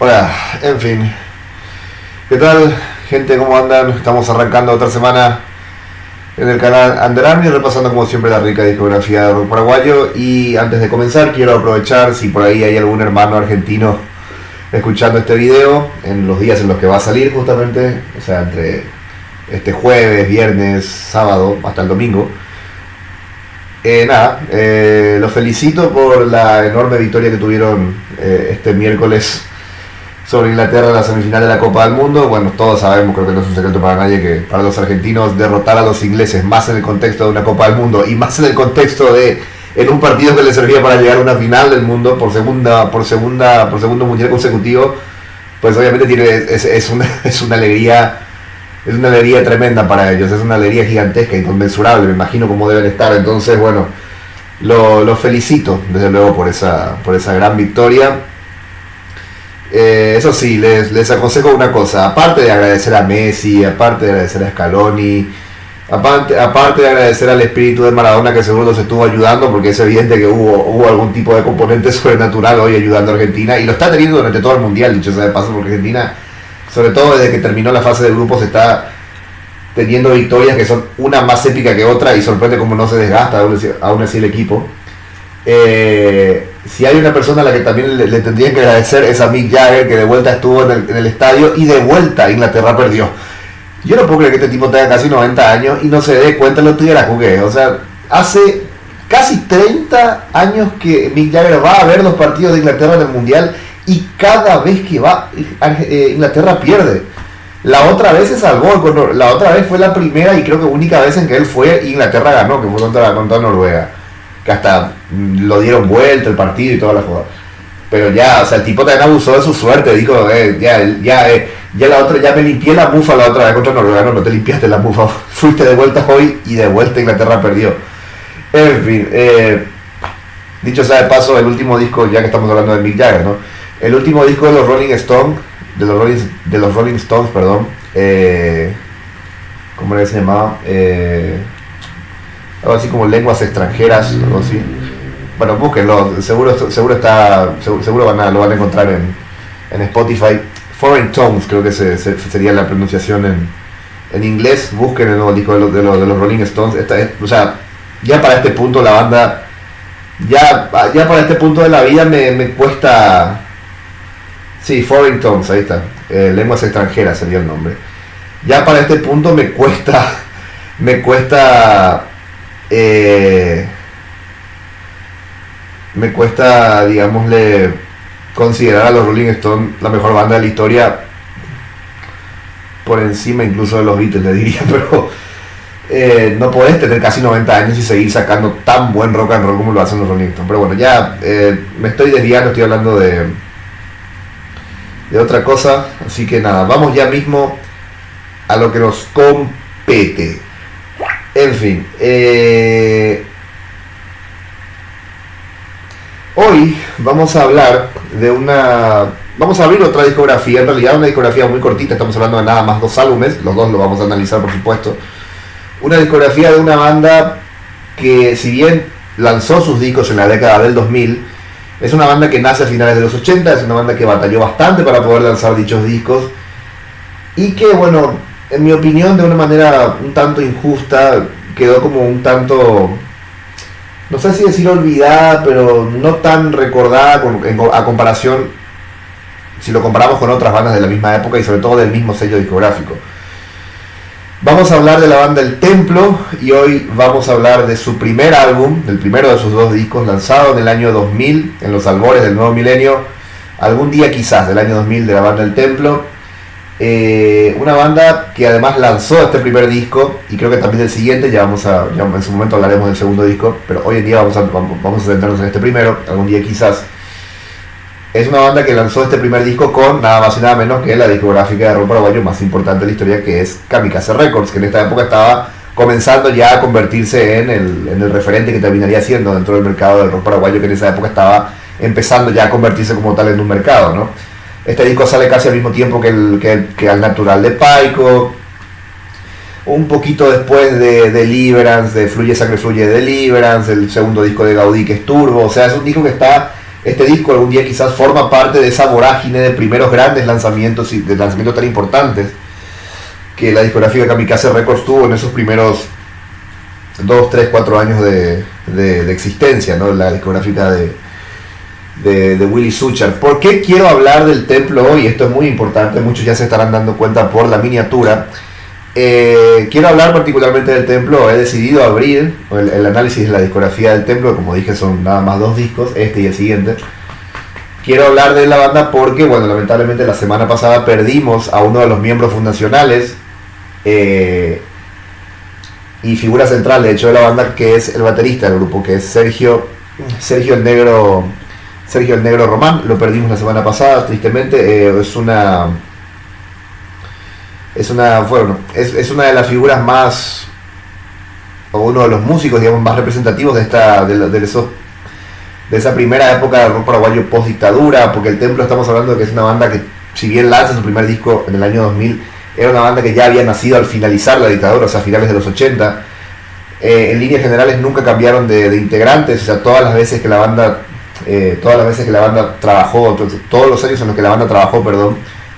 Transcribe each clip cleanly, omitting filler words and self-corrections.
Hola, en fin. ¿Qué tal, gente? ¿Cómo andan? Estamos arrancando otra semana en el canal Under Army, repasando como siempre la rica discografía de rock paraguayo. Y antes de comenzar, quiero aprovechar si por ahí hay algún hermano argentino escuchando este video en los días en los que va a salir justamente, o sea, entre este jueves, viernes, sábado, hasta el domingo. Los felicito por la enorme victoria que tuvieron este miércoles sobre Inglaterra en la semifinal de la Copa del Mundo. Bueno, todos sabemos, creo que no es un secreto para nadie, que para los argentinos derrotar a los ingleses, más en el contexto de una Copa del Mundo y más en el contexto de en un partido que les servía para llegar a una final del mundo por segundo mundial consecutivo, pues obviamente es una alegría. Es una alegría tremenda para ellos, es una alegría gigantesca, inconmensurable, me imagino cómo deben estar. Entonces, bueno, los felicito desde luego por esa gran victoria. Eso sí, les aconsejo una cosa, aparte de agradecer a Messi, aparte de agradecer a Scaloni, aparte de agradecer al espíritu de Maradona, que seguro los estuvo ayudando, porque es evidente que hubo algún tipo de componente sobrenatural hoy ayudando a Argentina, y lo está teniendo durante todo el mundial, dicho sea de paso, porque Argentina, sobre todo desde que terminó la fase de grupos, está teniendo victorias que son una más épica que otra, y sorprende cómo no se desgasta aún así el equipo. Si hay una persona a la que también le tendrían que agradecer es a Mick Jagger, que de vuelta estuvo en el estadio, y de vuelta Inglaterra perdió. Yo no puedo creer que este tipo tenga casi 90 años y no se dé cuenta de lo que jugué. O sea, hace casi 30 años que Mick Jagger va a ver los partidos de Inglaterra en el Mundial, y cada vez que va, Inglaterra pierde. La otra vez se salvó, la otra vez fue la primera y creo que única vez en que él fue, Inglaterra ganó, que fue contra Noruega, que hasta lo dieron vuelta el partido y toda la jugada. Pero ya, o sea, el tipo también abusó de su suerte, dijo, ya la otra, ya me limpié la mufa la otra vez contra Noruega. No te limpiaste la mufa, fuiste de vuelta hoy y de vuelta Inglaterra perdió. En fin, dicho sea de paso, el último disco, ya que estamos hablando de Mick Jagger, ¿no? El último disco de los Rolling Stones, perdón, ¿cómo era que se llamaba? Algo así como Lenguas Extranjeras, algo así. Bueno, búsquenlo, seguro lo van a encontrar en Spotify. Foreign Tones, creo que sería la pronunciación en inglés. Busquen el nuevo disco de los Rolling Stones. O sea, ya para este punto la banda, ya para este punto de la vida me cuesta. Sí, Foreign Tones, ahí está. Lenguas Extranjeras sería el nombre. Ya para este punto me cuesta, digámosle, considerar a los Rolling Stones la mejor banda de la historia, por encima incluso de los Beatles, le diría, pero no podés tener casi 90 años y seguir sacando tan buen rock and roll como lo hacen los Rolling Stones. Pero bueno, ya me estoy desviando, estoy hablando de otra cosa, así que nada, vamos ya mismo a lo que nos compete. En fin, hoy vamos a hablar vamos a abrir otra discografía, en realidad una discografía muy cortita, estamos hablando de nada más 2 álbumes, los dos los vamos a analizar por supuesto. Una discografía de una banda que, si bien lanzó sus discos en la década del 2000, es una banda que nace a finales de los 80, es una banda que batalló bastante para poder lanzar dichos discos, y que, bueno, en mi opinión, de una manera un tanto injusta, quedó como un tanto, no sé si decir olvidada, pero no tan recordada a comparación, si lo comparamos con otras bandas de la misma época y sobre todo del mismo sello discográfico. Vamos a hablar de la banda El Templo, y hoy vamos a hablar de su primer álbum, del primero de sus 2 discos, lanzado en el año 2000, en los albores del nuevo milenio, algún día quizás del año 2000, de la banda El Templo. Una banda que además lanzó este primer disco, y creo que también el siguiente, ya en su momento hablaremos del segundo disco, pero hoy en día vamos a centrarnos en este primero, algún día quizás. Es una banda que lanzó este primer disco con nada más y nada menos que la discográfica de rock paraguayo más importante de la historia, que es Kamikaze Records, que en esta época estaba comenzando ya a convertirse en el referente que terminaría siendo dentro del mercado del rock paraguayo, que en esa época estaba empezando ya a convertirse como tal en un mercado, ¿no? Este disco sale casi al mismo tiempo que Al Natural de Paico, un poquito después de Deliverance, de Fluye Sangre Fluye de Deliverance, el segundo disco de Gaudí, que es Turbo. O sea, es un disco que está este disco algún día quizás forma parte de esa vorágine de primeros grandes lanzamientos y de lanzamientos tan importantes que la discográfica Kamikaze Records tuvo en esos primeros 2, 3, 4 años de existencia, ¿no? La discográfica de Willy Suchard. ¿Por qué quiero hablar del Templo hoy? Esto es muy importante, muchos ya se estarán dando cuenta por la miniatura. Quiero hablar particularmente del Templo. He decidido abrir el análisis de la discografía del Templo. Como dije, son nada más 2 discos, este y el siguiente. Quiero hablar de la banda porque, bueno, lamentablemente la semana pasada perdimos a uno de los miembros fundacionales y figura central, de hecho, de la banda, que es el baterista del grupo, que es Sergio el Negro Román. Lo perdimos la semana pasada, tristemente. Es una de las figuras más, o uno de los músicos, digamos, más representativos de esa primera época del rock paraguayo post dictadura, porque el Templo, estamos hablando de que es una banda que, si bien lanza su primer disco en el año 2000, era una banda que ya había nacido al finalizar la dictadura, o sea, a finales de los 80. En líneas generales nunca cambiaron de integrantes, o sea, todas las veces que la banda trabajó, todos los años en los que la banda trabajó,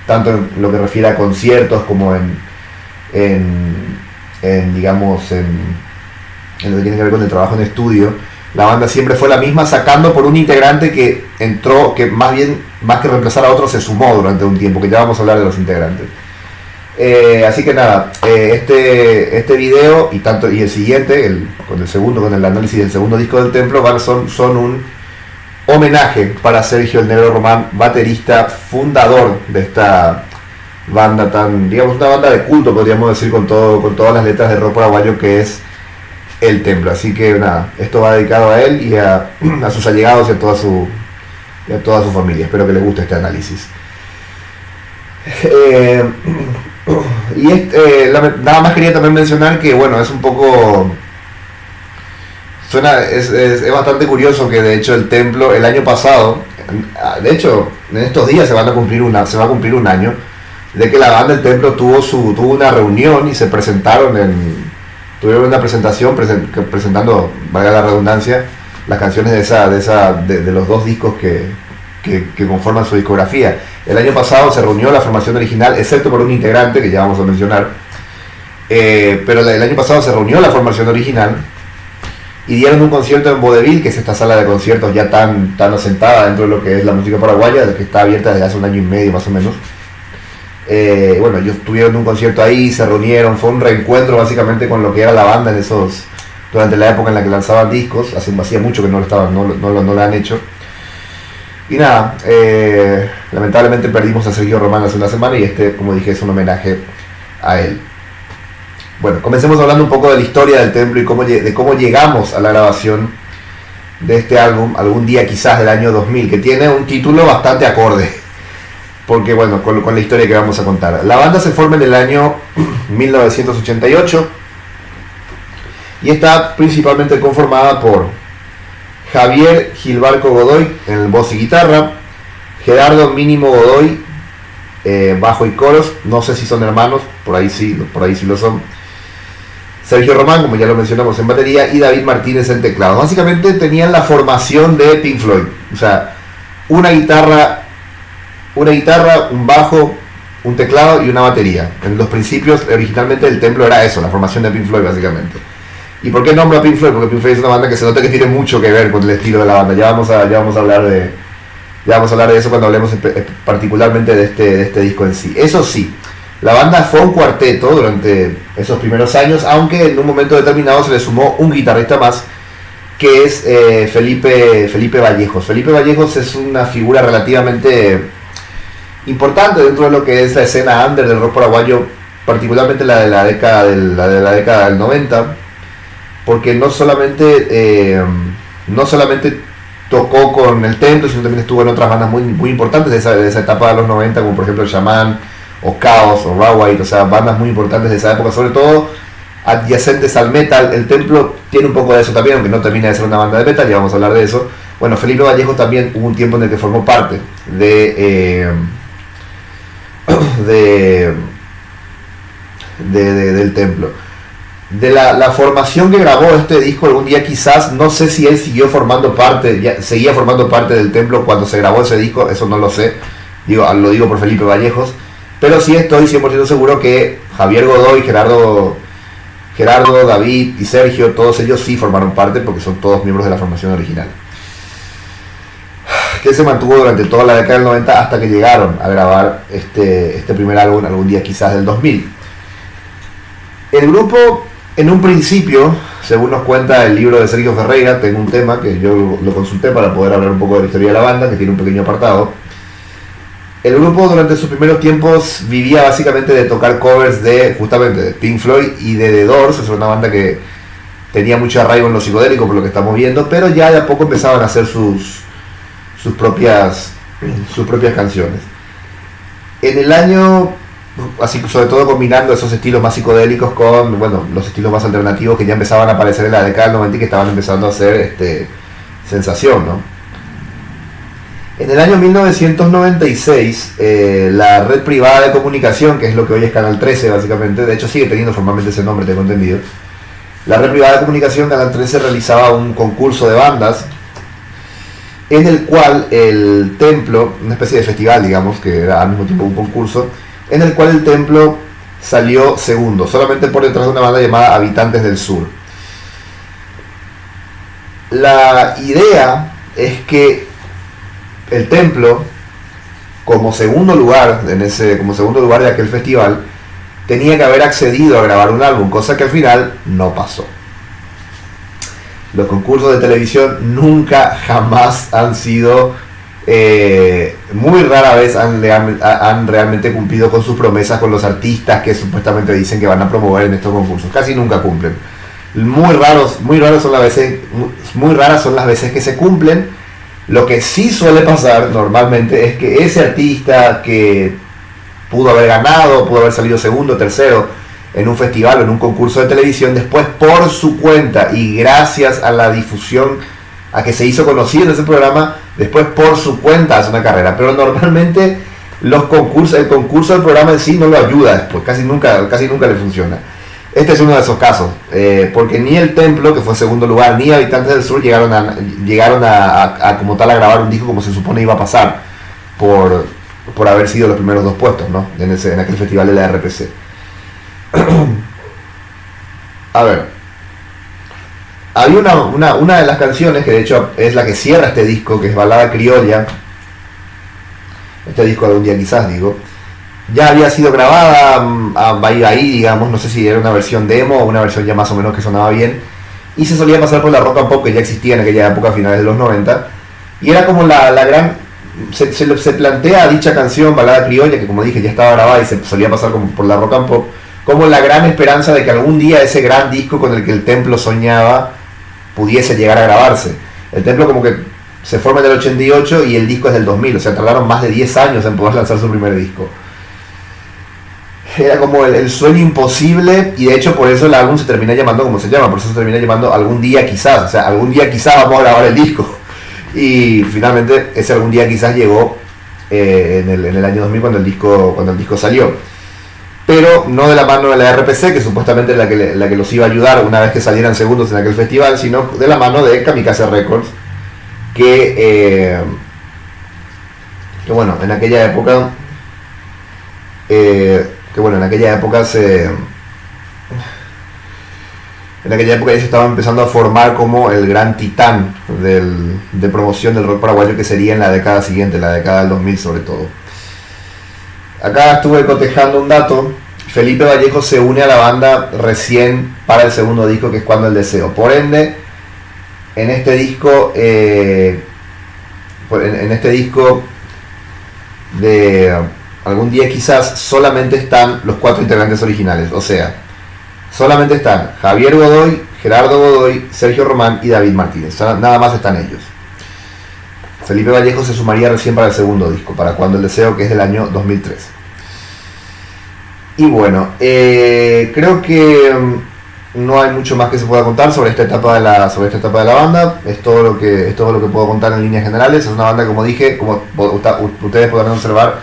tanto en lo que refiere a conciertos como en lo que tiene que ver con el trabajo en estudio, la banda siempre fue la misma, sacando por un integrante que entró, que más que reemplazar a otro, se sumó durante un tiempo, que ya vamos a hablar de los integrantes. Así que nada, este video y el siguiente, con el análisis del segundo disco del Templo, son un homenaje para Sergio el Negro Román, baterista fundador de esta banda tan, digamos, una banda de culto, podríamos decir, con todas las letras de rock paraguayo, que es el Templo. Así que nada, esto va dedicado a él y a sus allegados y a toda su familia. Espero que les guste este análisis. Nada más quería también mencionar que, bueno, es un poco... Es bastante curioso que, de hecho, el Templo el año pasado, de hecho en estos días se va a cumplir un año de que la banda del Templo tuvo una reunión y se tuvieron una presentación presentando, valga la redundancia, las canciones de los 2 discos que conforman su discografía. El año pasado se reunió la formación original, excepto por un integrante que ya vamos a mencionar, pero el año pasado se reunió la formación original y dieron un concierto en Vodevil, que es esta sala de conciertos ya tan asentada dentro de lo que es la música paraguaya, que está abierta desde hace un año y medio más o menos. Bueno, ellos tuvieron un concierto ahí, se reunieron, fue un reencuentro básicamente con lo que era la banda durante la época en la que lanzaban discos. Hacía mucho que no lo han hecho. Y nada, lamentablemente perdimos a Sergio Román hace una semana y como dije, es un homenaje a él. Bueno, comencemos hablando un poco de la historia del Templo y de cómo llegamos a la grabación de este álbum, algún día quizás del año 2000, que tiene un título bastante acorde, porque bueno, con la historia que vamos a contar. La banda se forma en el año 1988 y está principalmente conformada por Javier Gilbarco Godoy en el voz y guitarra, Gerardo Mínimo Godoy bajo y coros, no sé si son hermanos, por ahí sí lo son, Sergio Román, como ya lo mencionamos, en batería, y David Martínez en teclado. Básicamente tenían la formación de Pink Floyd, o sea, una guitarra, un bajo, un teclado y una batería. En los principios, originalmente, el Templo era eso, la formación de Pink Floyd, básicamente. ¿Y por qué nombro a Pink Floyd? Porque Pink Floyd es una banda que se nota que tiene mucho que ver con el estilo de la banda. Ya vamos a hablar de eso cuando hablemos particularmente de este disco en sí. Eso sí, la banda fue un cuarteto durante esos primeros años, aunque en un momento determinado se le sumó un guitarrista más, que es Felipe Vallejos. Felipe Vallejos es una figura relativamente importante dentro de lo que es la escena under del rock paraguayo, particularmente la de la década del 90, porque no solamente tocó con el Templo, sino también estuvo en otras bandas muy importantes de esa etapa de los 90, como por ejemplo el Shaman, o Chaos, o Raw White, o sea, bandas muy importantes de esa época, sobre todo adyacentes al metal. El Templo tiene un poco de eso también, aunque no termina de ser una banda de metal, ya vamos a hablar de eso. Bueno, Felipe Vallejo también hubo un tiempo en el que formó parte del Templo. de la formación que grabó este disco algún día quizás, no sé si él seguía formando parte del Templo cuando se grabó ese disco, eso no lo sé, lo digo por Felipe Vallejos, pero sí estoy 100% seguro que Javier Godoy, Gerardo, David y Sergio, todos ellos sí formaron parte porque son todos miembros de la formación original, que se mantuvo durante toda la década del 90 hasta que llegaron a grabar este primer álbum algún día quizás del 2000. El grupo, en un principio, según nos cuenta el libro de Sergio Ferreira, tengo un tema que yo lo consulté para poder hablar un poco de la historia de la banda, que tiene un pequeño apartado. El grupo durante sus primeros tiempos vivía básicamente de tocar covers justamente de Pink Floyd y de The Doors. Es una banda que tenía mucho arraigo en lo psicodélico por lo que estamos viendo, pero ya de a poco empezaban a hacer sus propias canciones. En el año, así sobre todo combinando esos estilos más psicodélicos con los estilos más alternativos que ya empezaban a aparecer en la década del 90 y que estaban empezando a hacer sensación, ¿no? En el año 1996, la red privada de comunicación, que es lo que hoy es Canal 13 básicamente, de hecho sigue teniendo formalmente ese nombre, tengo entendido, la red privada de comunicación, Canal 13, realizaba un concurso de bandas en el cual el Templo, una especie de festival, digamos, que era al mismo tiempo un concurso, en el cual el Templo salió segundo, solamente por detrás de una banda llamada Habitantes del Sur. La idea es que el Templo, como segundo lugar de aquel festival, tenía que haber accedido a grabar un álbum, cosa que al final no pasó. Los concursos de televisión nunca jamás han sido, muy rara vez han realmente cumplido con sus promesas con los artistas que supuestamente dicen que van a promover en estos concursos. Casi nunca cumplen. Muy raras son las veces que se cumplen. Lo que sí suele pasar normalmente es que ese artista que pudo haber ganado, pudo haber salido segundo, tercero en un festival o en un concurso de televisión, después por su cuenta y gracias a la difusión, a que se hizo conocido en ese programa, después por su cuenta hace una carrera. Pero normalmente el concurso del programa en sí no lo ayuda después, casi nunca le funciona. Este es uno de esos casos, porque ni el Templo, que fue segundo lugar, ni Habitantes del Sur llegaron a como tal a grabar un disco como se supone iba a pasar por haber sido los primeros dos puestos, ¿no? en aquel festival de la RPC. A ver, había una de las canciones que de hecho es la que cierra este disco, que es Balada Criolla. Este disco algún día quizás, ya había sido grabada ahí, digamos, no sé si era una versión demo o una versión ya más o menos que sonaba bien, y se solía pasar por la rock and pop que ya existía en aquella época, a finales de los 90, y era como la gran... Se plantea dicha canción, Balada Criolla, que como dije ya estaba grabada y se solía pasar como por la rock and pop, como la gran esperanza de que algún día ese gran disco con el que el Templo soñaba pudiese llegar a grabarse. El Templo como que se forma en el 88 y el disco es del 2000, o sea, tardaron más de 10 años en poder lanzar su primer disco. Era como el sueño imposible, y de hecho por eso el álbum se termina llamando como se llama, por eso se termina llamando Algún Día Quizás, o sea, algún día quizás vamos a grabar el disco. Y finalmente ese algún día quizás llegó en el año 2000 cuando el disco salió. Pero no de la mano de la RPC, que supuestamente es la que los iba a ayudar una vez que salieran segundos en aquel festival, sino de la mano de Kamikaze Records, que bueno, en aquella época ya se estaba empezando a formar como el gran titán de promoción del rock paraguayo que sería en la década siguiente, la década del 2000 sobre todo. Acá estuve cotejando un dato. Felipe Vallejo se une a la banda recién para el segundo disco, que es Cuando el Deseo. Por ende, en este disco de Algún Día Quizás solamente están los 4 integrantes originales. O sea, solamente están Javier Godoy, Gerardo Godoy, Sergio Román y David Martínez. Nada más están ellos. Felipe Vallejo se sumaría recién para el segundo disco, para Cuando el Deseo, que es del año 2003. Y bueno, creo que no hay mucho más que se pueda contar sobre esta etapa de la banda. Es todo lo que puedo contar en líneas generales. Es una banda, como dije, como ustedes podrán observar,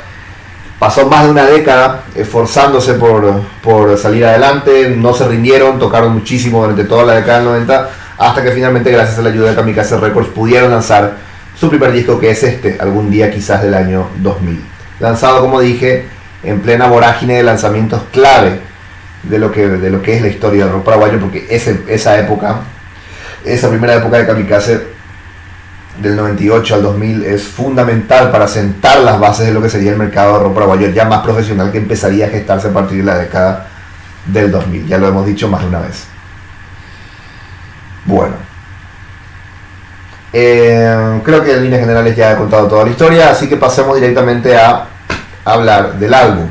pasó más de una década esforzándose por salir adelante, no se rindieron, tocaron muchísimo durante toda la década del 90, hasta que finalmente, gracias a la ayuda de Kamikaze Records, pudieron lanzar su primer disco, que es algún día quizás del año 2000. Lanzado, como dije, en plena vorágine de lanzamientos clave de lo que es la historia del rock paraguayo, porque esa primera época de Kamikaze, del 98 al 2000, es fundamental para sentar las bases de lo que sería el mercado de rock paraguayo ya más profesional, que empezaría a gestarse a partir de la década del 2000. Ya lo hemos dicho más de una vez. Bueno, creo que en líneas generales ya he contado toda la historia, así que pasemos directamente a hablar del álbum.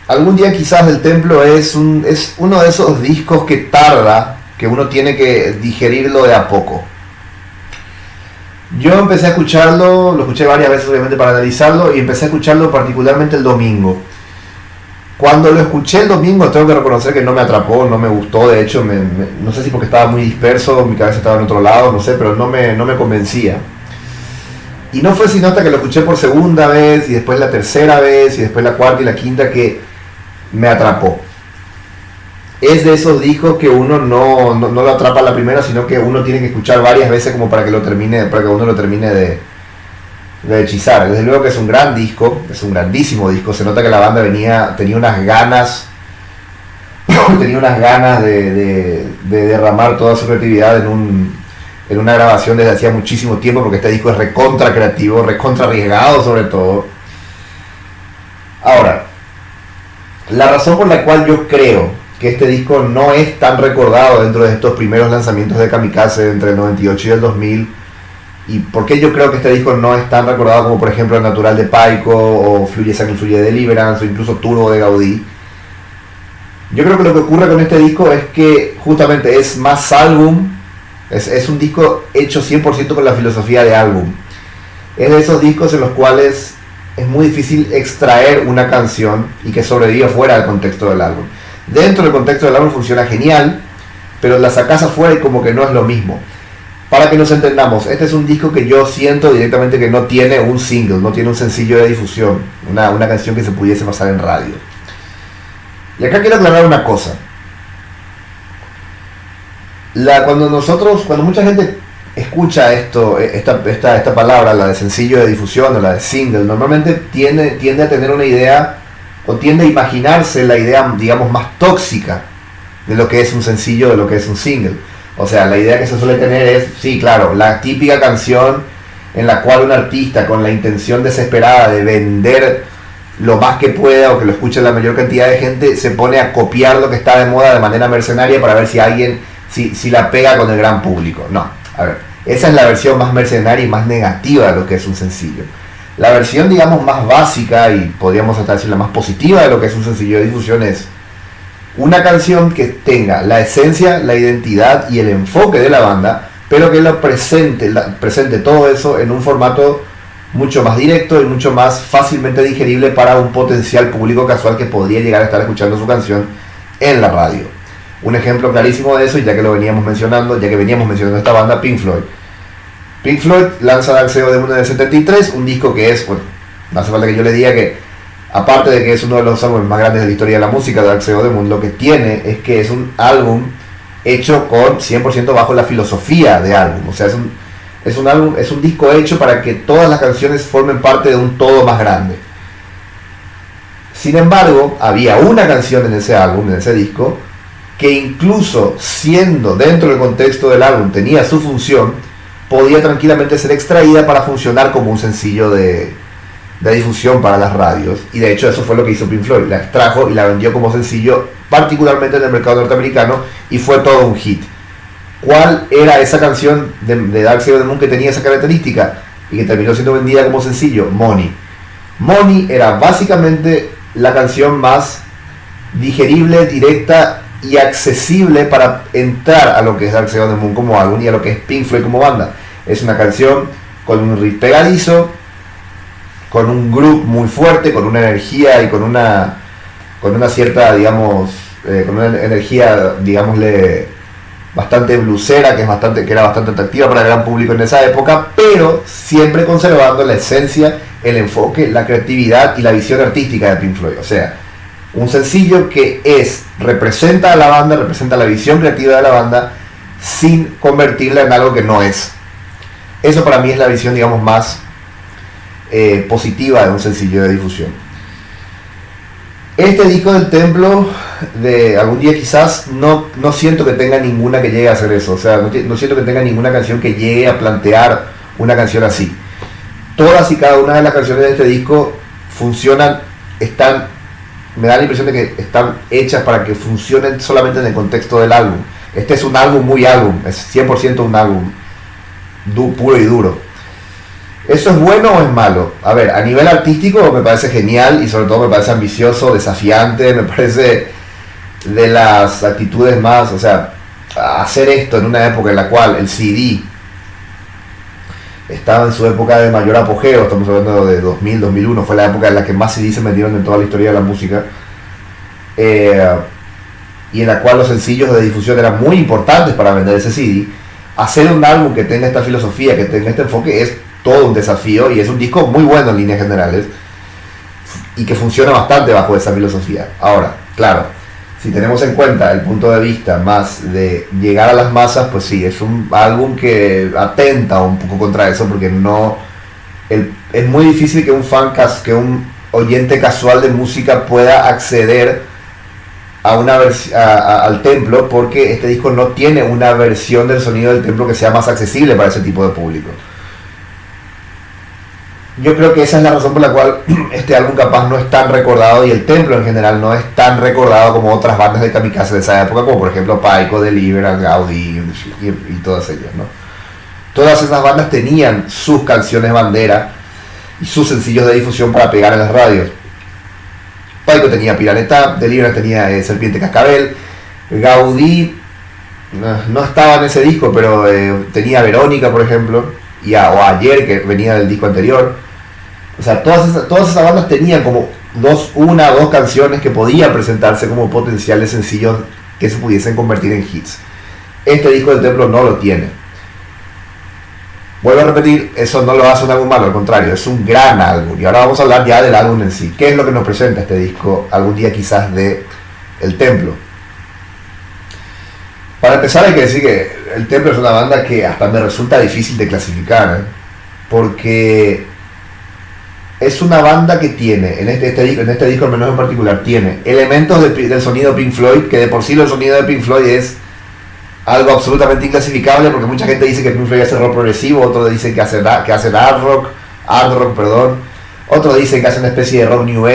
Algún día quizás del Templo es uno de esos discos que tarda, que uno tiene que digerirlo de a poco. Yo empecé a escucharlo, lo escuché varias veces obviamente para analizarlo, y empecé a escucharlo particularmente el domingo. Cuando lo escuché el domingo, tengo que reconocer que no me atrapó, no me gustó. De hecho, no sé si porque estaba muy disperso, mi cabeza estaba en otro lado, no sé, pero no me convencía. Y no fue sino hasta que lo escuché por segunda vez, y después la tercera vez, y después la cuarta y la quinta, que me atrapó. Es de esos discos que uno no lo atrapa a la primera, sino que uno tiene que escuchar varias veces como para que uno lo termine de hechizar. Desde luego que es un gran disco, es un grandísimo disco. Se nota que la banda tenía unas ganas de derramar toda su creatividad en una grabación desde hacía muchísimo tiempo, porque este disco es recontra creativo, recontra arriesgado sobre todo. Ahora, la razón por la cual yo creo que este disco no es tan recordado dentro de estos primeros lanzamientos de Kamikaze entre el 98 y el 2000, y por qué yo creo que este disco no es tan recordado como por ejemplo El Natural de Paico, o Fluye Sangre Fluye de Deliverance, o incluso Turbo de Gaudí. Yo creo que lo que ocurre con este disco es que justamente es más álbum, es un disco hecho 100% con la filosofía de álbum. Es de esos discos en los cuales es muy difícil extraer una canción y que sobreviva fuera del contexto del álbum. Dentro del contexto del álbum funciona genial, pero la sacás afuera y como que no es lo mismo. Para que nos entendamos, este es un disco que yo siento directamente que no tiene un single, no tiene un sencillo de difusión, una canción que se pudiese pasar en radio. Y acá quiero aclarar una cosa. Cuando mucha gente escucha esta palabra, la de sencillo de difusión o la de single, normalmente tiende a tener una idea, o tiende a imaginarse la idea, digamos, más tóxica de lo que es un sencillo, de lo que es un single. O sea, la idea que se suele tener es, sí, claro, la típica canción en la cual un artista, con la intención desesperada de vender lo más que pueda o que lo escuche la mayor cantidad de gente, se pone a copiar lo que está de moda de manera mercenaria para ver si la pega con el gran público. No, a ver, esa es la versión más mercenaria y más negativa de lo que es un sencillo. La versión, digamos, más básica, y podríamos hasta decir la más positiva de lo que es un sencillo de difusión, es una canción que tenga la esencia, la identidad y el enfoque de la banda, pero que lo presente todo eso en un formato mucho más directo y mucho más fácilmente digerible para un potencial público casual que podría llegar a estar escuchando su canción en la radio. Un ejemplo clarísimo de eso, y ya que veníamos mencionando esta banda, Pink Floyd. Pink Floyd lanza Dark Side of the Moon en el 73, un disco que es, bueno, no hace falta que yo le diga que, aparte de que es uno de los álbumes más grandes de la historia de la música, Dark Side of the Moon, lo que tiene es que es un álbum hecho con 100% bajo la filosofía de álbum. O sea, es un disco hecho para que todas las canciones formen parte de un todo más grande. Sin embargo, había una canción en ese álbum, en ese disco, que incluso siendo dentro del contexto del álbum tenía su función, podía tranquilamente ser extraída para funcionar como un sencillo de difusión para las radios. Y de hecho eso fue lo que hizo Pink Floyd, la extrajo y la vendió como sencillo, particularmente en el mercado norteamericano, y fue todo un hit. ¿Cuál era esa canción de Dark Side of the Moon que tenía esa característica y que terminó siendo vendida como sencillo? Money. Money era básicamente la canción más digerible, directa y accesible para entrar a lo que es Dark Side of the Moon como álbum y a lo que es Pink Floyd como banda. Es una canción con un riff pegadizo, con un groove muy fuerte, con una energía y con una cierta, digamos, con una energía, digámosle, bastante blusera, que era bastante atractiva para el gran público en esa época, pero siempre conservando la esencia, el enfoque, la creatividad y la visión artística de Pink Floyd. O sea, un sencillo que representa a la banda, representa la visión creativa de la banda, sin convertirla en algo que no es. Eso para mí es la visión, digamos, más positiva de un sencillo de difusión. Este disco del Templo, de algún día quizás, no siento que tenga ninguna que llegue a hacer eso. O sea, no siento que tenga ninguna canción que llegue a plantear una canción así. Todas y cada una de las canciones de este disco funcionan, me da la impresión de que están hechas para que funcionen solamente en el contexto del álbum. Este es un álbum muy álbum, es 100% un álbum puro y duro. ¿Eso es bueno o es malo? A ver, a nivel artístico me parece genial y sobre todo me parece ambicioso, desafiante, me parece de las actitudes más, o sea, hacer esto en una época en la cual el CD estaba en su época de mayor apogeo, estamos hablando de 2000, 2001, fue la época en la que más CD se metieron en toda la historia de la música, y en la cual los sencillos de difusión eran muy importantes para vender ese CD. Hacer un álbum que tenga esta filosofía, que tenga este enfoque, es todo un desafío y es un disco muy bueno en líneas generales y que funciona bastante bajo esa filosofía. Ahora, claro, si tenemos en cuenta el punto de vista más de llegar a las masas, pues sí, es un álbum que atenta un poco contra eso, porque es muy difícil que que un oyente casual de música pueda acceder al Templo, porque este disco no tiene una versión del sonido del Templo que sea más accesible para ese tipo de público. Yo creo que esa es la razón por la cual este álbum capaz no es tan recordado, y el Templo en general no es tan recordado como otras bandas de kamikaze de esa época, como por ejemplo Paico, Deliverance, Gaudí y todas ellas, ¿no? Todas esas bandas tenían sus canciones bandera y sus sencillos de difusión para pegar en las radios. Paico tenía Piraneta, Deliverance tenía Serpiente Cascabel, Gaudí no estaba en ese disco, pero tenía Verónica, por ejemplo, o Ayer, que venía del disco anterior. O sea, todas esas bandas tenían como una o dos canciones que podían presentarse como potenciales sencillos que se pudiesen convertir en hits. Este disco del Templo no lo tiene. Vuelvo a repetir, eso no lo hace un álbum malo, al contrario, es un gran álbum. Y ahora vamos a hablar ya del álbum en sí. ¿Qué es lo que nos presenta este disco algún día quizás de El Templo? Para empezar hay que decir que El Templo es una banda que hasta me resulta difícil de clasificar, porque es una banda que tiene, en este disco al menos en particular, tiene elementos del sonido Pink Floyd, que de por sí el sonido de Pink Floyd es algo absolutamente inclasificable, porque mucha gente dice que Pink Floyd hace rock progresivo, otros dicen que hacen hard rock, otros dicen que hace una especie de rock new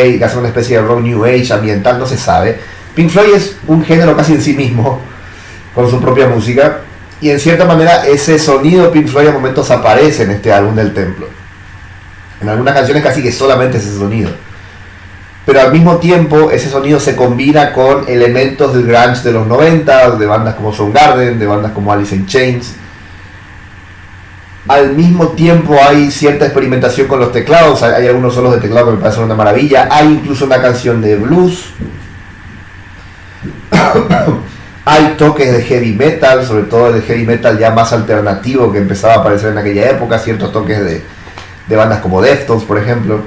age, ambiental, no se sabe. Pink Floyd es un género casi en sí mismo, con su propia música, y en cierta manera ese sonido Pink Floyd a momentos aparece en este álbum del Templo. En algunas canciones casi que solamente es ese sonido, pero al mismo tiempo ese sonido se combina con elementos del grunge de los 90, de bandas como Soundgarden, de bandas como Alice in Chains. Al mismo tiempo hay cierta experimentación con los teclados, hay algunos solos de teclado que me parecen una maravilla, hay incluso una canción de blues. Hay toques de heavy metal, sobre todo de heavy metal ya más alternativo que empezaba a aparecer en aquella época, ciertos toques de bandas como Deftones, por ejemplo,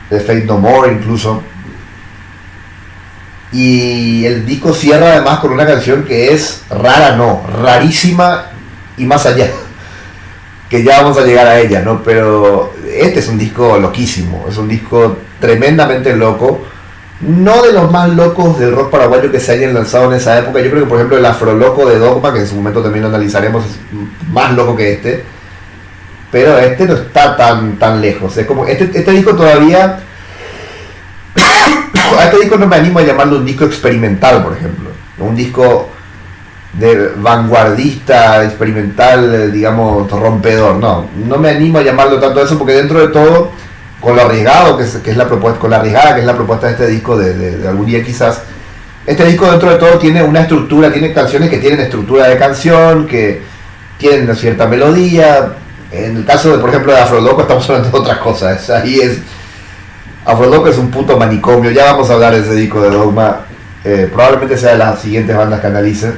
de Faith No More incluso. Y el disco cierra además con una canción que es rarísima y más allá, que ya vamos a llegar a ella, ¿no? Pero este es un disco loquísimo, es un disco tremendamente loco. No de los más locos del rock paraguayo que se hayan lanzado en esa época. Yo creo que por ejemplo el Afroloco de Dogma, que en su momento también lo analizaremos, es más loco que este. Pero este no está tan lejos. Es como este disco todavía a este disco no me animo a llamarlo un disco experimental, por ejemplo. Un disco de vanguardista, experimental, digamos, rompedor. No me animo a llamarlo tanto eso, porque dentro de todo, con lo arriesgado que es la propuesta, con la arriesgada que es la propuesta de este disco de algún día quizás, este disco dentro de todo tiene una estructura, tiene canciones que tienen estructura de canción, que tienen una cierta melodía. En el caso de, por ejemplo, de Afroloco estamos hablando de otras cosas. Afroloco es un puto manicomio. Ya vamos a hablar de ese disco de Dogma. Probablemente sea de las siguientes bandas que analice.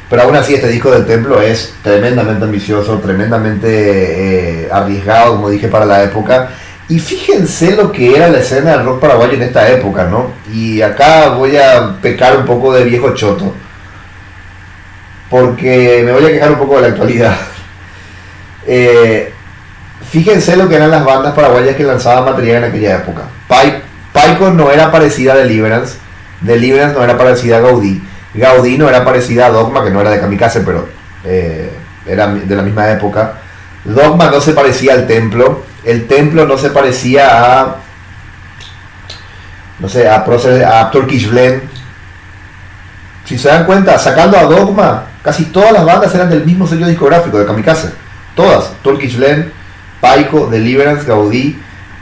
Pero aún así este disco del Templo es tremendamente ambicioso, tremendamente arriesgado, como dije, para la época. Y fíjense lo que era la escena del rock paraguayo en esta época, ¿no? Y acá voy a pecar un poco de viejo choto, porque me voy a quejar un poco de la actualidad. Fíjense lo que eran las bandas paraguayas que lanzaban material en aquella época. Paico no era parecida a Deliverance no era parecida a Gaudí no era parecida a Dogma, que no era de Kamikaze, pero era de la misma época. Dogma no se parecía al Templo, el Templo no se parecía a, no sé, a Turkish Blend. Si se dan cuenta, sacando a Dogma, casi todas las bandas eran del mismo sello discográfico de Kamikaze, todas: Turkish Blend, Paico, Deliverance, Gaudí,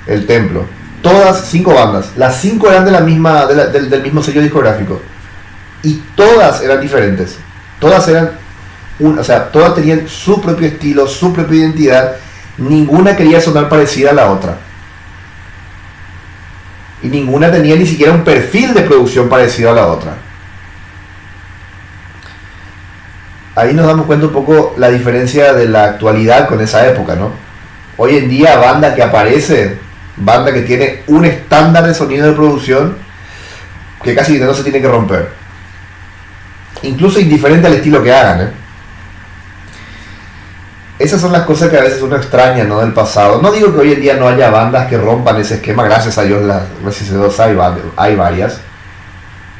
el Templo. Todas 5 bandas, las 5 eran de la misma, del mismo sello discográfico, y todas eran diferentes, todas eran todas tenían su propio estilo, su propia identidad, ninguna quería sonar parecida a la otra, y ninguna tenía ni siquiera un perfil de producción parecido a la otra. Ahí nos damos cuenta un poco la diferencia de la actualidad con esa época, ¿no? Hoy en día, banda que aparece, banda que tiene un estándar de sonido de producción que casi no se tiene que romper, incluso indiferente al estilo que hagan, ¿eh? Esas son las cosas que a veces uno extraña, ¿no?, del pasado. No digo que hoy en día no haya bandas que rompan ese esquema, gracias a Dios, gracias a Dios hay varias,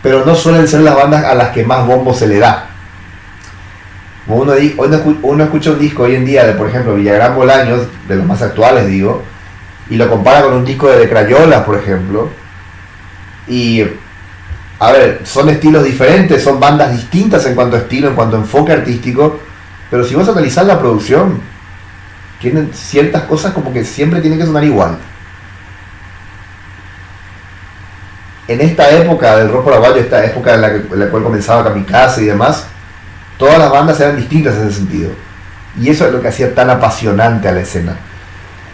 pero no suelen ser las bandas a las que más bombo se le da. Uno escucha un disco hoy en día de, por ejemplo, Villagrán Bolaños, de los más actuales digo, y lo compara con un disco de Crayolas, por ejemplo, y a ver, son estilos diferentes, son bandas distintas en cuanto a estilo, en cuanto a enfoque artístico, pero si vas a analizar la producción, tienen ciertas cosas como que siempre tienen que sonar igual. En esta época del rock paraguayo, esta época en la cual comenzaba Kamikaze y demás, todas las bandas eran distintas en ese sentido, y eso es lo que hacía tan apasionante a la escena.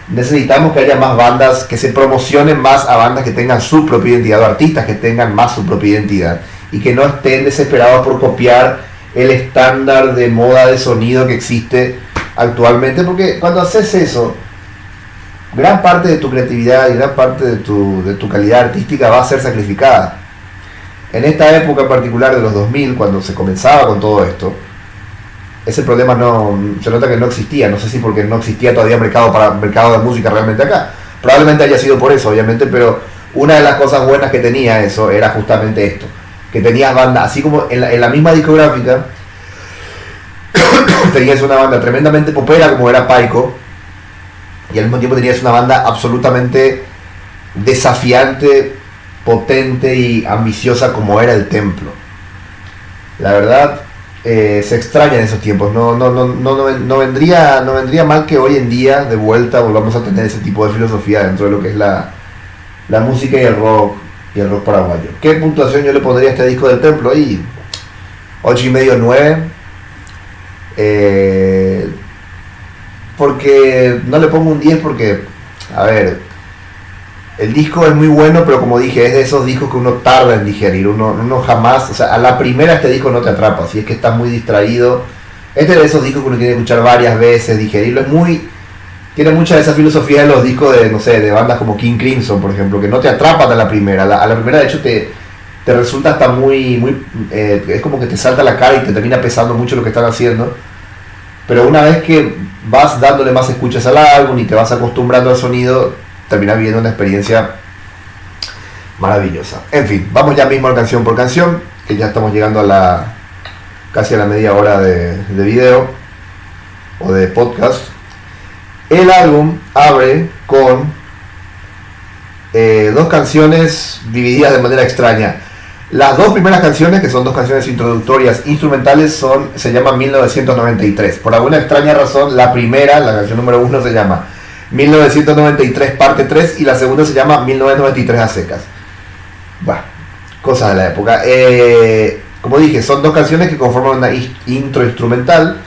Necesitamos que haya más bandas, que se promocionen más a bandas que tengan su propia identidad, o artistas que tengan más su propia identidad, y que no estén desesperados por copiar el estándar de moda de sonido que existe actualmente, porque cuando haces eso, gran parte de tu creatividad y gran parte de tu calidad artística va a ser sacrificada. En esta época en particular de los 2000, cuando se comenzaba con todo esto, ese problema se nota que no existía. No sé si porque no existía todavía mercado de música realmente acá. Probablemente haya sido por eso, obviamente, pero una de las cosas buenas que tenía eso era justamente esto, que tenías bandas, así como en la misma discográfica, tenías una banda tremendamente popera como era Paico, y al mismo tiempo tenías una banda absolutamente desafiante, potente y ambiciosa como era el Templo. La verdad, se extraña en esos tiempos. No vendría mal que hoy en día de vuelta volvamos a tener ese tipo de filosofía dentro de lo que es la música y el rock paraguayo. ¿Qué puntuación yo le pondría a este disco del Templo? Ahí 8,5, 9. Porque no le pongo un 10 porque, a ver, el disco es muy bueno, pero como dije, es de esos discos que uno tarda en digerir. Uno jamás, o sea, a la primera este disco no te atrapa, si es que estás muy distraído. Este es de esos discos que uno tiene que escuchar varias veces, digerirlo. Tiene mucha de esa filosofía de los discos de, no sé, de bandas como King Crimson, por ejemplo, que no te atrapan a la primera. A la primera, de hecho, te resulta hasta es como que te salta la cara y te termina pesando mucho lo que están haciendo. Pero una vez que vas dándole más escuchas al álbum y te vas acostumbrando al sonido, terminas viviendo una experiencia maravillosa. En fin, vamos ya mismo a canción por canción, que ya estamos llegando a casi a la media hora de video o de podcast. El álbum abre con 2 canciones divididas de manera extraña. Las 2 primeras canciones, que son 2 canciones introductorias instrumentales, se llaman 1993. Por alguna extraña razón, la primera, la canción número 1, se llama 1993 parte 3 y la segunda se llama 1993 a secas. Bueno, cosas de la época. Como dije, son 2 canciones que conforman una intro instrumental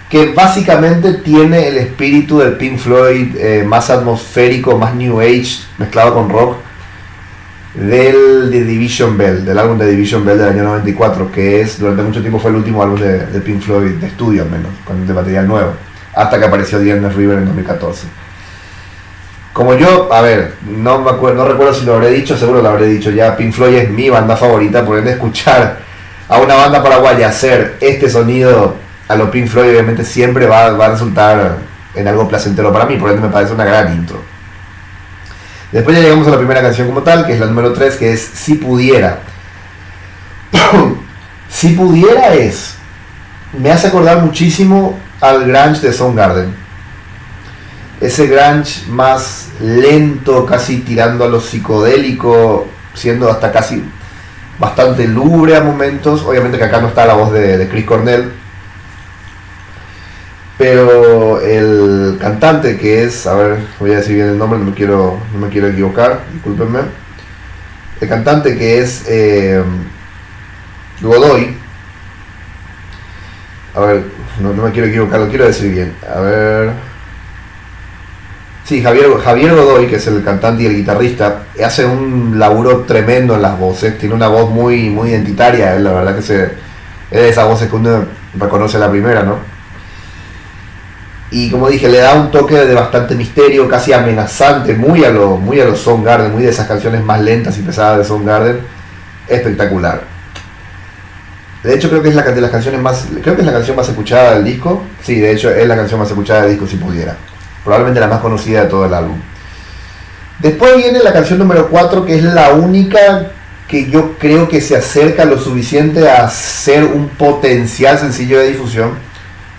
que básicamente tiene el espíritu del Pink Floyd, más atmosférico, más New Age, mezclado con rock. de Division Bell, del álbum de Division Bell del año 94, que es, durante mucho tiempo fue el último álbum de Pink Floyd, de estudio al menos, de material nuevo, hasta que apareció The Endless River en 2014. Como yo, a ver, no recuerdo si lo habré dicho, seguro lo habré dicho ya, Pink Floyd es mi banda favorita, por ende escuchar a una banda paraguaya hacer este sonido a lo Pink Floyd obviamente siempre va a resultar en algo placentero para mí, por ende me parece una gran intro. Después ya llegamos a la primera canción como tal, que es la número 3, que es Si Pudiera. Si Pudiera me hace acordar muchísimo al grunge de Soundgarden. Ese grunge más lento, casi tirando a lo psicodélico, siendo hasta casi bastante lúgubre a momentos. Obviamente que acá no está la voz de Chris Cornell, pero el cantante que es, a ver, voy a decir bien el nombre, no me quiero equivocar, discúlpenme. El cantante que es Godoy, a ver, no me quiero equivocar, lo quiero decir bien, a ver. Sí, Javier Godoy, que es el cantante y el guitarrista, hace un laburo tremendo en las voces, tiene una voz muy, muy identitaria, la verdad que es de esas voces que uno reconoce a la primera, ¿no? Y como dije, le da un toque de bastante misterio, casi amenazante, muy a lo Soundgarden, muy de esas canciones más lentas y pesadas de Soundgarden, espectacular. De hecho creo que es la canción más escuchada del disco, sí, de hecho es la canción más escuchada del disco Si Pudiera. Probablemente la más conocida de todo el álbum. Después viene la canción número 4, que es la única que yo creo que se acerca lo suficiente a ser un potencial sencillo de difusión,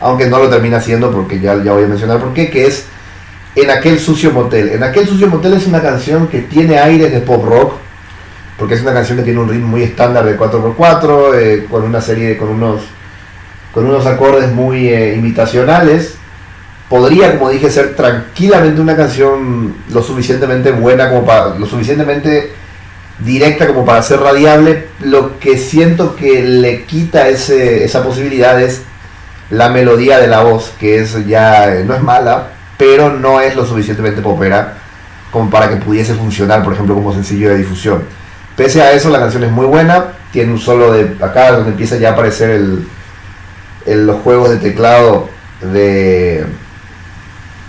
aunque no lo termina siendo, porque ya voy a mencionar por qué, que es En Aquel Sucio Motel. En Aquel Sucio Motel es una canción que tiene aires de pop rock, porque es una canción que tiene un ritmo muy estándar de 4x4, con una serie, con unos acordes muy imitacionales. Podría, como dije, ser tranquilamente una canción lo suficientemente buena lo suficientemente directa como para ser radiable. Lo que siento que le quita esa posibilidad es la melodía de la voz, que es ya no es mala, pero no es lo suficientemente popera como para que pudiese funcionar, por ejemplo, como sencillo de difusión. Pese a eso, la canción es muy buena, tiene un solo de acá donde empieza ya a aparecer los juegos de teclado de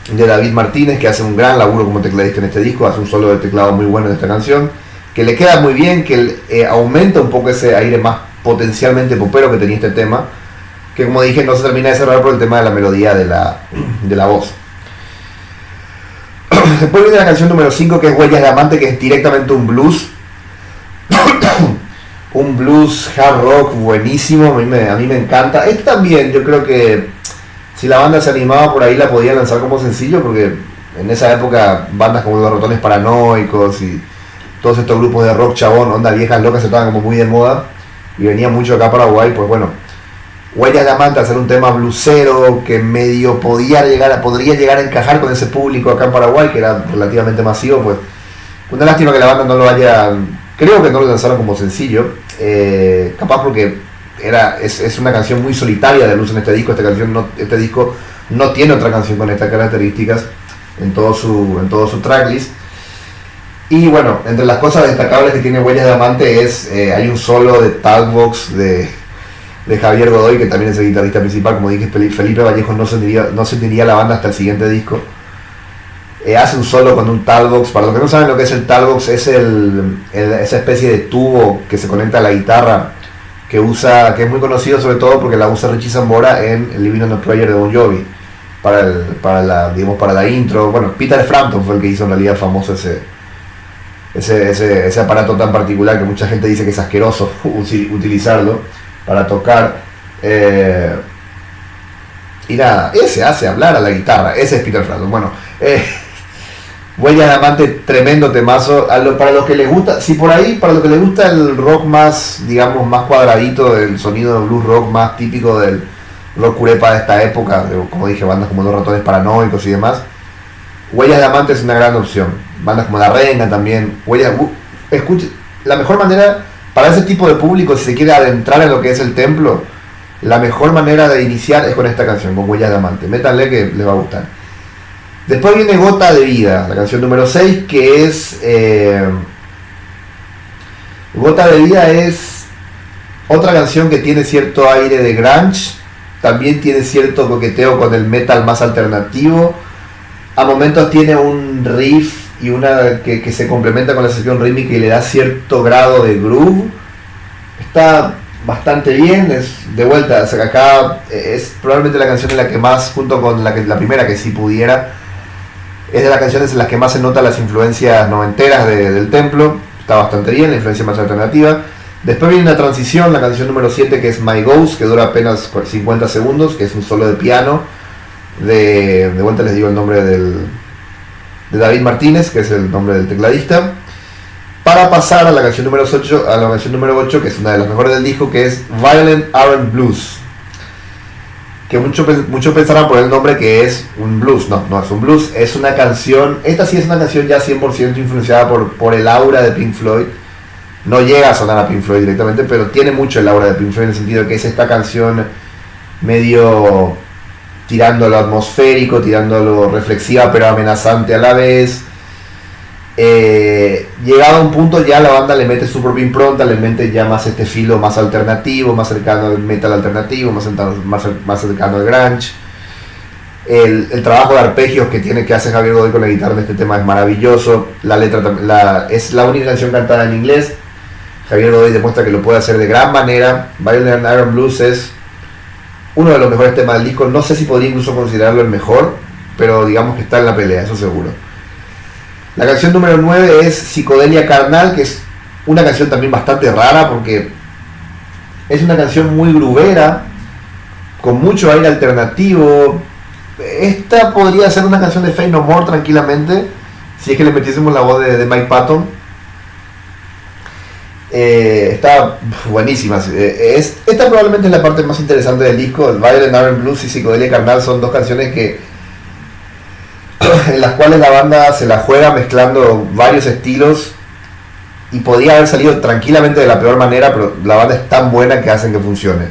David Martínez, que hace un gran laburo como tecladista en este disco, hace un solo de teclado muy bueno en esta canción, que le queda muy bien, que aumenta un poco ese aire más potencialmente popero que tenía este tema, que como dije no se termina de cerrar por el tema de la melodía de la voz. Después viene la canción número 5, que es Huellas de Amante, que es directamente un blues. Un blues hard rock buenísimo, a mí me encanta. Este también yo creo que si la banda se animaba por ahí la podía lanzar como sencillo, porque en esa época bandas como Los Ratones Paranoicos y todos estos grupos de rock chabón, onda viejas locas, estaban como muy de moda y venían mucho acá a Paraguay. Pues bueno, Huellas de Amante, hacer un tema blusero que medio podría llegar a encajar con ese público acá en Paraguay, que era relativamente masivo. Pues una lástima que la banda no lo haya, creo que no lo lanzaron como sencillo, capaz porque es una canción muy solitaria de blues en este disco. Este disco no tiene otra canción con estas características en todo su tracklist. Y bueno, entre las cosas destacables que tiene Huellas de Amante hay un solo de Talkbox de Javier Godoy, que también es el guitarrista principal. Como dije, Felipe Vallejo no se uniría a la banda hasta el siguiente disco. Hace un solo con un Talkbox. Para los que no saben lo que es el Talkbox, es esa especie de tubo que se conecta a la guitarra, que es muy conocido sobre todo porque la usa Richie Sambora en Living on a Prayer de Bon Jovi, para la intro. Bueno, Peter Frampton fue el que hizo en realidad famoso ese aparato tan particular que mucha gente dice que es asqueroso utilizarlo para tocar. Y nada, ese hace hablar a la guitarra, ese es Peter Frampton. Bueno, Huellas de Amante, tremendo temazo. Para los que les gusta, para los que les gusta el rock más, digamos, más cuadradito, del sonido de blues rock más típico del rock curepa de esta época, como dije, bandas como Los Ratones Paranoicos y demás, Huellas de Amante es una gran opción. Bandas como La Renga también. Escuche, la mejor manera para ese tipo de público, si se quiere adentrar en lo que es el templo, la mejor manera de iniciar es con esta canción, con Huellas de Amante. Métanle que les va a gustar. Después viene Gota de Vida, la canción número 6, que es Gota de Vida es otra canción que tiene cierto aire de grunge, también tiene cierto coqueteo con el metal más alternativo, a momentos tiene un riff y una que se complementa con la sección rítmica y le da cierto grado de groove. Está bastante bien, es de vuelta, o sea, acá es probablemente la canción en la que más, junto con la primera que si pudiera, es de las canciones en las que más se notan las influencias noventeras del Templo. Está bastante bien, la influencia más alternativa. Después viene una transición, la canción número 7, que es My Ghost, que dura apenas 50 segundos, que es un solo de piano. De vuelta les digo el nombre de David Martínez, que es el nombre del tecladista. Para pasar a la canción número 8, que es una de las mejores del disco, que es Violent R&B Blues. Que muchos pensarán por el nombre que es un blues. No es un blues, es una canción. Esta sí es una canción ya 100% influenciada por el aura de Pink Floyd. No llega a sonar a Pink Floyd directamente, pero tiene mucho el aura de Pink Floyd en el sentido de que es esta canción medio tirando a lo atmosférico, tirando a lo reflexiva pero amenazante a la vez. Llegado a un punto ya la banda le mete su propia impronta, le mete ya más este filo más alternativo, más cercano al metal alternativo, más cercano al grunge. El trabajo de arpegios que hace Javier Godoy con la guitarra en este tema es maravilloso. La letra es la única canción cantada en inglés. Javier Godoy demuestra que lo puede hacer de gran manera. Violent R&B Blues es uno de los mejores temas del disco. No sé si podría incluso considerarlo el mejor, pero digamos que está en la pelea, eso seguro. La canción número 9 es Psicodelia Carnal, que es una canción también bastante rara porque es una canción muy groovera, con mucho aire alternativo. Esta podría ser una canción de Faith No More tranquilamente, si es que le metiésemos la voz de Mike Patton. Está buenísima. Esta probablemente es la parte más interesante del disco. El Violent R&B Blues y Psicodelia Carnal son dos canciones en las cuales la banda se la juega mezclando varios estilos y podría haber salido tranquilamente de la peor manera, pero la banda es tan buena que hacen que funcione.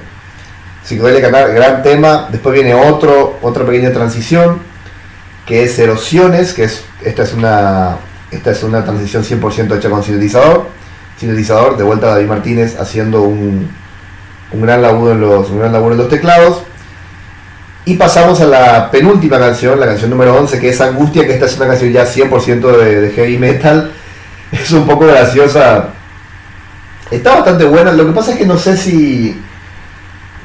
Psicodelia Carnal, gran tema. Después viene otra pequeña transición que es Erosiones, que esta es una transición 100% hecha con sintetizador, de vuelta a David Martínez haciendo un gran laburo en los teclados. Y pasamos a la penúltima canción, la canción número 11, que es Angustia, que esta es una canción ya 100% de heavy metal. Es un poco graciosa, está bastante buena. Lo que pasa es que no sé si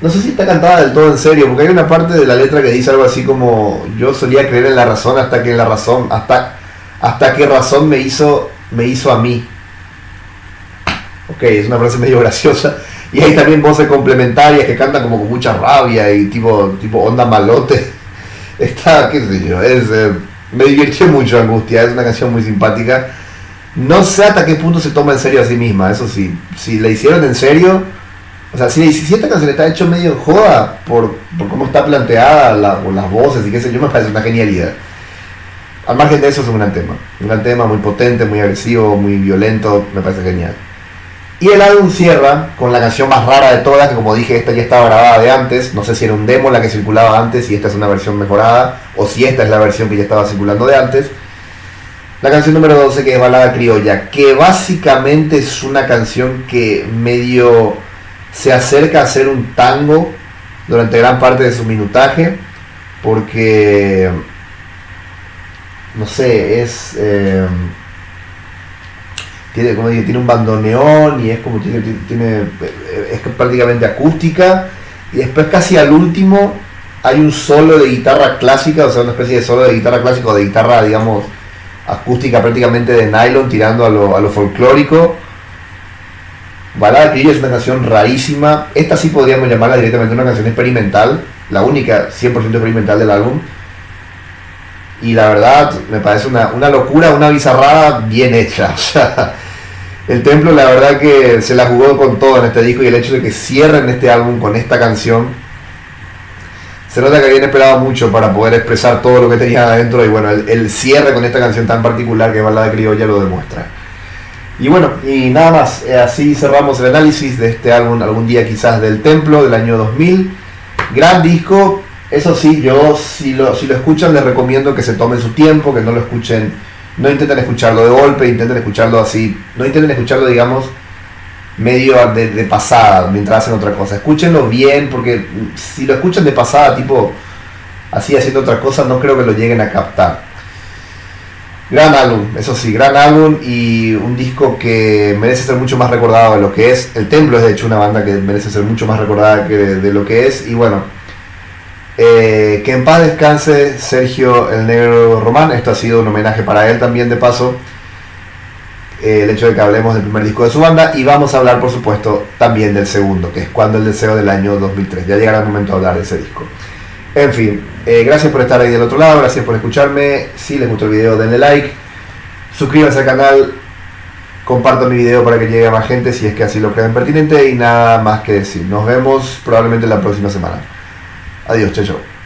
está cantada del todo en serio, porque hay una parte de la letra que dice algo así como: yo solía creer en la razón hasta que razón me hizo a mí. Ok, es una frase medio graciosa. Y hay también voces complementarias que cantan como con mucha rabia y tipo onda malote. Está, qué sé yo, me divirtió mucho Angustia, es una canción muy simpática. No sé hasta qué punto se toma en serio a sí misma, eso sí. Si la hicieron en serio, o sea, si esta canción está hecho medio en joda por cómo está planteada, por las voces y qué sé yo, me parece una genialidad. Al margen de eso es un gran tema muy potente, muy agresivo, muy violento, me parece genial. Y el álbum cierra con la canción más rara de todas, que como dije, esta ya estaba grabada de antes. No sé si era un demo la que circulaba antes y esta es una versión mejorada, o si esta es la versión que ya estaba circulando de antes. La canción número 12, que es Balada Criolla, que básicamente es una canción que medio se acerca a ser un tango durante gran parte de su minutaje, porque no sé, tiene un bandoneón y es como es prácticamente acústica, y después casi al último hay un solo de guitarra clásica, o sea, una especie de solo de guitarra clásica o de guitarra, digamos, acústica prácticamente de nylon, tirando a lo folclórico. Balada Criolla es una canción rarísima. Esta sí podríamos llamarla directamente una canción experimental, la única 100% experimental del álbum. Y la verdad me parece una locura, una bizarrada bien hecha. O sea, el Templo la verdad que se la jugó con todo en este disco, y el hecho de que cierren este álbum con esta canción, se nota que habían esperado mucho para poder expresar todo lo que tenían adentro, y bueno, el cierre con esta canción tan particular que es Balada Criolla lo demuestra. Y bueno, y nada más, así cerramos el análisis de este álbum, algún día quizás, del Templo, del año 2000. Gran disco. Eso sí, si lo escuchan, les recomiendo que se tomen su tiempo, que no lo escuchen, no intenten escucharlo de golpe, intenten escucharlo así, no intenten escucharlo, digamos, medio de pasada mientras hacen otra cosa. Escúchenlo bien, porque si lo escuchan de pasada, tipo así haciendo otra cosa, no creo que lo lleguen a captar. Gran álbum, eso sí, gran álbum, y un disco que merece ser mucho más recordado de lo que es. El Templo es de hecho una banda que merece ser mucho más recordada que de lo que es. Y bueno, que en paz descanse Sergio el Negro Román. Esto ha sido un homenaje para él también, de paso, el hecho de que hablemos del primer disco de su banda. Y vamos a hablar, por supuesto, también del segundo, que es Cuando el Deseo, del año 2003. Ya llegará el momento de hablar de ese disco. En fin, gracias por estar ahí del otro lado, gracias por escucharme. Si les gustó el video, denle like, suscríbanse al canal, compartan mi video para que llegue a más gente si es que así lo creen pertinente. Y nada más que decir, nos vemos probablemente la próxima semana. Adiós, chao, chao.